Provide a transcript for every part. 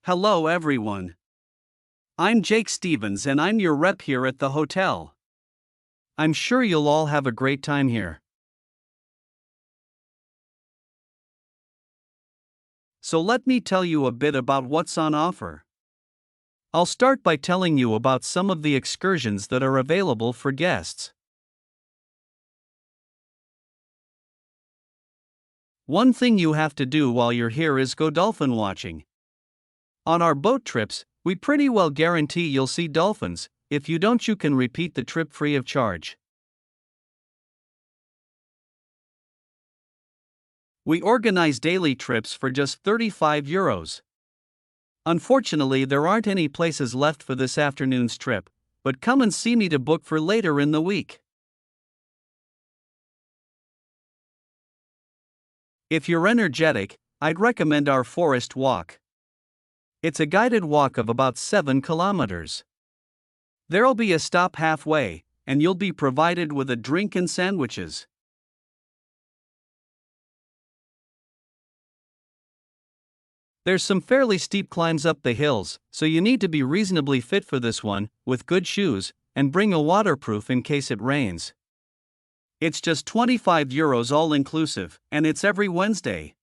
Hello everyone. I'm Jake Stevens and I'm your rep here at the hotel. I'm sure you'll all have a great time here. So let me tell you a bit about what's on offer. I'll start by telling you about some of the excursions that are available for guests. One thing you have to do while you're here is go dolphin watching. On our boat trips, we pretty well guarantee you'll see dolphins. If you don't, you can repeat the trip free of charge. We organize daily trips for just €35. Unfortunately, there aren't any places left for this afternoon's trip, but come and see me to book for later in the week. If you're energetic, I'd recommend our forest walk. It's a guided walk of about 7 kilometers. There'll be a stop halfway, and you'll be provided with a drink and sandwiches. There's some fairly steep climbs up the hills, so you need to be reasonably fit for this one, with good shoes, and bring a waterproof in case it rains. It's just €25 all inclusive, and it's every Wednesday.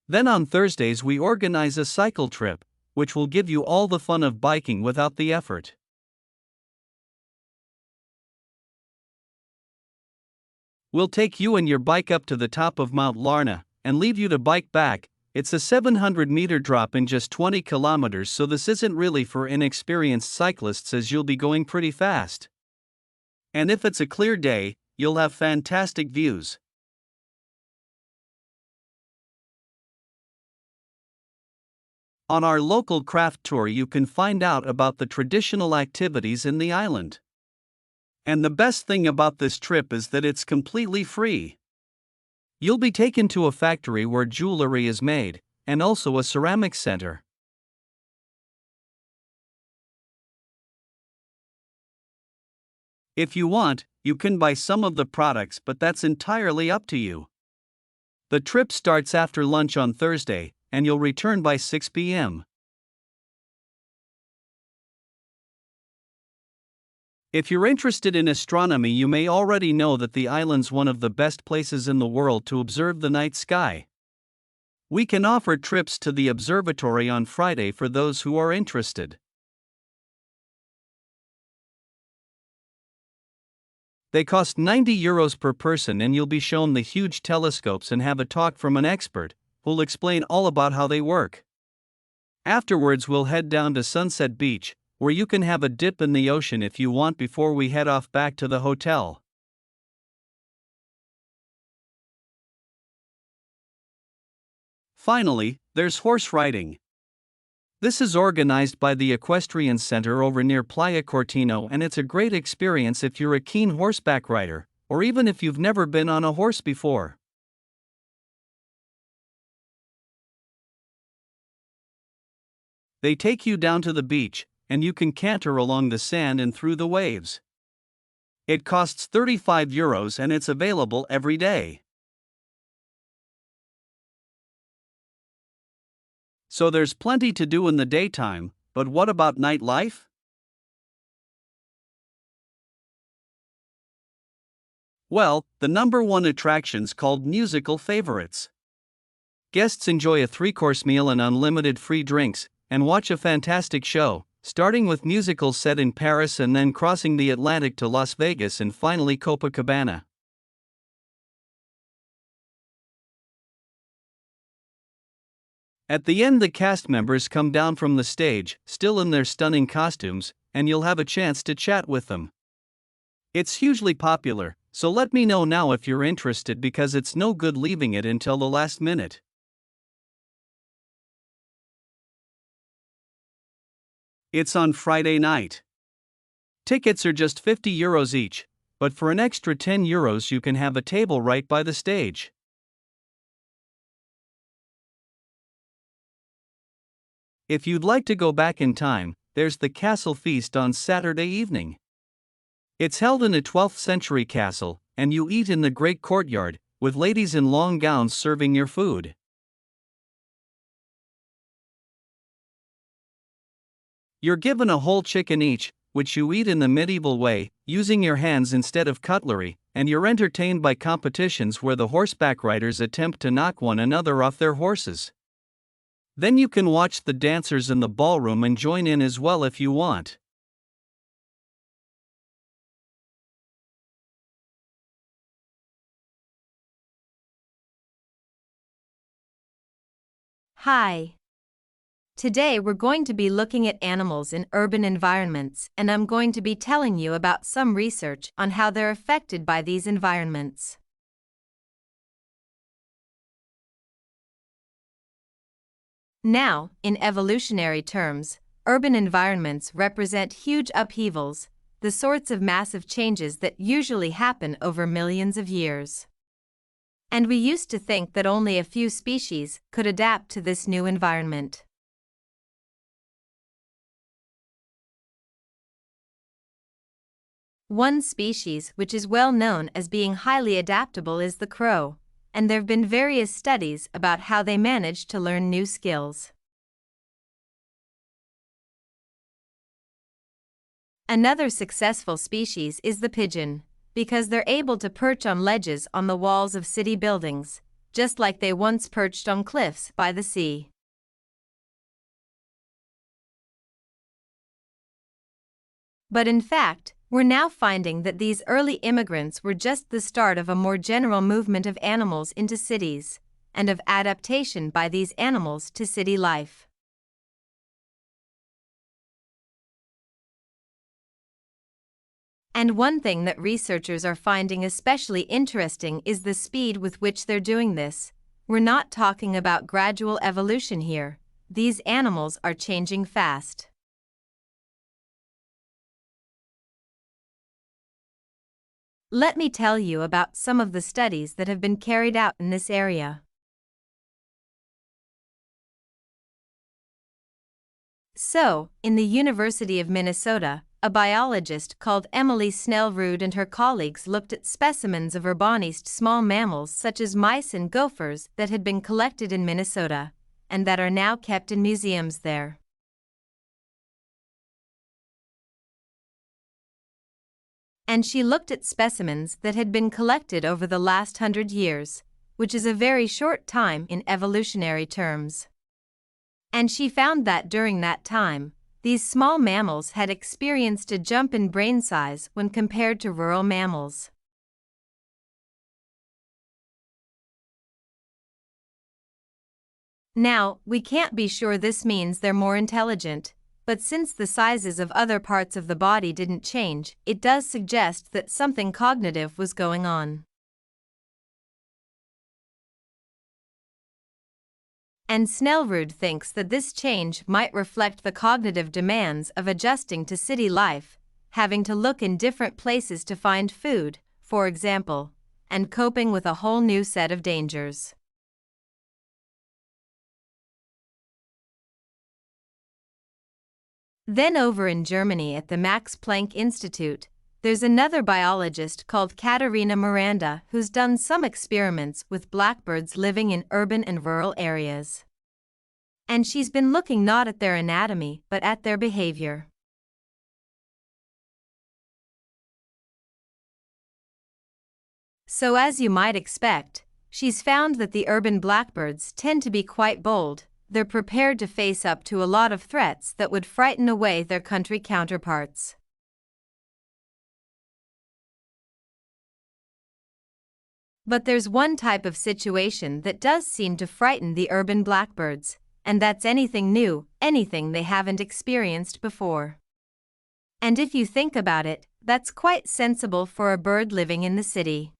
Then on Thursdays we organize a cycle trip, which will give you all the fun of biking without the effort. We'll take you and your bike up to the top of Mount Larna, and leave you to bike back. It's a 700-meter drop in just 20 kilometers, so this isn't really for inexperienced cyclists as you'll be going pretty fast. And if it's a clear day, you'll have fantastic views. On our local craft tour you can find out about the traditional activities in the island. And the best thing about this trip is that it's completely free. You'll be taken to a factory where jewelry is made, and also a ceramics center. If you want, you can buy some of the products, but that's entirely up to you. The trip starts after lunch on Thursday, and you'll return by 6 p.m. If you're interested in astronomy, you may already know that the island's one of the best places in the world to observe the night sky. We can offer trips to the observatory on Friday for those who are interested. They cost €90 per person, and you'll be shown the huge telescopes and have a talk from an expert who'll explain all about how they work. Afterwards we'll head down to Sunset Beach, where you can have a dip in the ocean if you want before we head off back to the hotel. Finally, there's horse riding. This is organized by the Equestrian Center over near Playa Cortino, and it's a great experience if you're a keen horseback rider, or even if you've never been on a horse before. They take you down to the beach, and you can canter along the sand and through the waves. It costs €35 and it's available every day. So there's plenty to do in the daytime, but what about nightlife? Well, the number one attraction's called musical favorites. Guests enjoy a 3-course meal and unlimited free drinks, and watch a fantastic show, starting with musicals set in Paris and then crossing the Atlantic to Las Vegas and finally Copacabana. At the end, the cast members come down from the stage, still in their stunning costumes, and you'll have a chance to chat with them. It's hugely popular, so let me know now if you're interested, because it's no good leaving it until the last minute. It's on Friday night. Tickets are just €50 each, but for an extra €10 you can have a table right by the stage. If you'd like to go back in time, there's the Castle Feast on Saturday evening. It's held in a 12th century castle, and you eat in the great courtyard, with ladies in long gowns serving your food. You're given a whole chicken each, which you eat in the medieval way, using your hands instead of cutlery, and you're entertained by competitions where the horseback riders attempt to knock one another off their horses. Then you can watch the dancers in the ballroom and join in as well if you want. Hi. Today we're going to be looking at animals in urban environments, and I'm going to be telling you about some research on how they're affected by these environments. Now, in evolutionary terms, urban environments represent huge upheavals, the sorts of massive changes that usually happen over millions of years. And we used to think that only a few species could adapt to this new environment. One species which is well known as being highly adaptable is the crow, and there have been various studies about how they manage to learn new skills. Another successful species is the pigeon, because they're able to perch on ledges on the walls of city buildings, just like they once perched on cliffs by the sea. But in fact, we're now finding that these early immigrants were just the start of a more general movement of animals into cities, and of adaptation by these animals to city life. And one thing that researchers are finding especially interesting is the speed with which they're doing this. We're not talking about gradual evolution here. These animals are changing fast. Let me tell you about some of the studies that have been carried out in this area. So, in the University of Minnesota, a biologist called Emily Snell-Ruud and her colleagues looked at specimens of urbanized small mammals such as mice and gophers that had been collected in Minnesota, and that are now kept in museums there. And she looked at specimens that had been collected over the last 100 years, which is a very short time in evolutionary terms. And she found that during that time, these small mammals had experienced a jump in brain size when compared to rural mammals. Now, we can't be sure this means they're more intelligent, but since the sizes of other parts of the body didn't change, it does suggest that something cognitive was going on. And Snell-Ruud thinks that this change might reflect the cognitive demands of adjusting to city life, having to look in different places to find food, for example, and coping with a whole new set of dangers. Then over in Germany at the Max Planck Institute, there's another biologist called Katharina Miranda who's done some experiments with blackbirds living in urban and rural areas. And she's been looking not at their anatomy but at their behavior. So as you might expect, she's found that the urban blackbirds tend to be quite bold. They're prepared to face up to a lot of threats that would frighten away their country counterparts. But there's one type of situation that does seem to frighten the urban blackbirds, and that's anything new, anything they haven't experienced before. And if you think about it, that's quite sensible for a bird living in the city.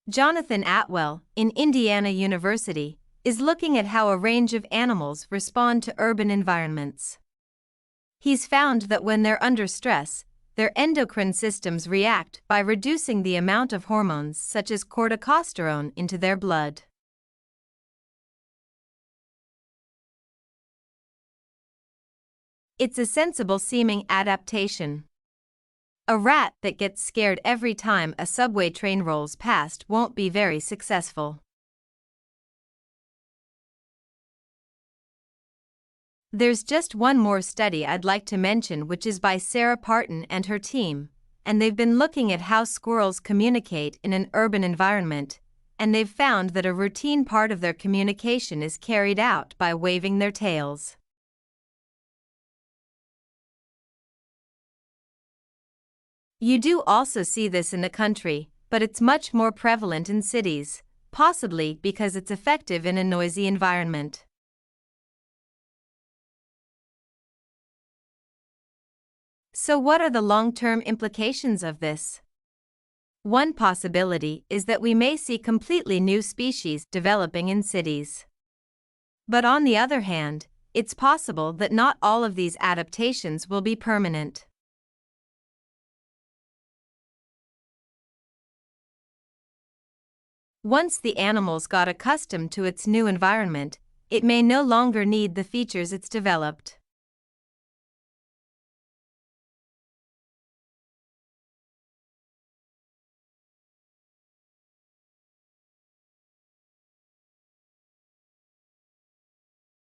Jonathan Atwell, in Indiana University, is looking at how a range of animals respond to urban environments. He's found that when they're under stress, their endocrine systems react by reducing the amount of hormones such as corticosterone into their blood. It's a sensible-seeming adaptation. A rat that gets scared every time a subway train rolls past won't be very successful. There's just one more study I'd like to mention, which is by Sarah Parton and her team, and they've been looking at how squirrels communicate in an urban environment, and they've found that a routine part of their communication is carried out by waving their tails. You do also see this in the country, but it's much more prevalent in cities, possibly because it's effective in a noisy environment. So what are the long-term implications of this? One possibility is that we may see completely new species developing in cities. But on the other hand, it's possible that not all of these adaptations will be permanent. Once the animals got accustomed to its new environment, it may no longer need the features it's developed.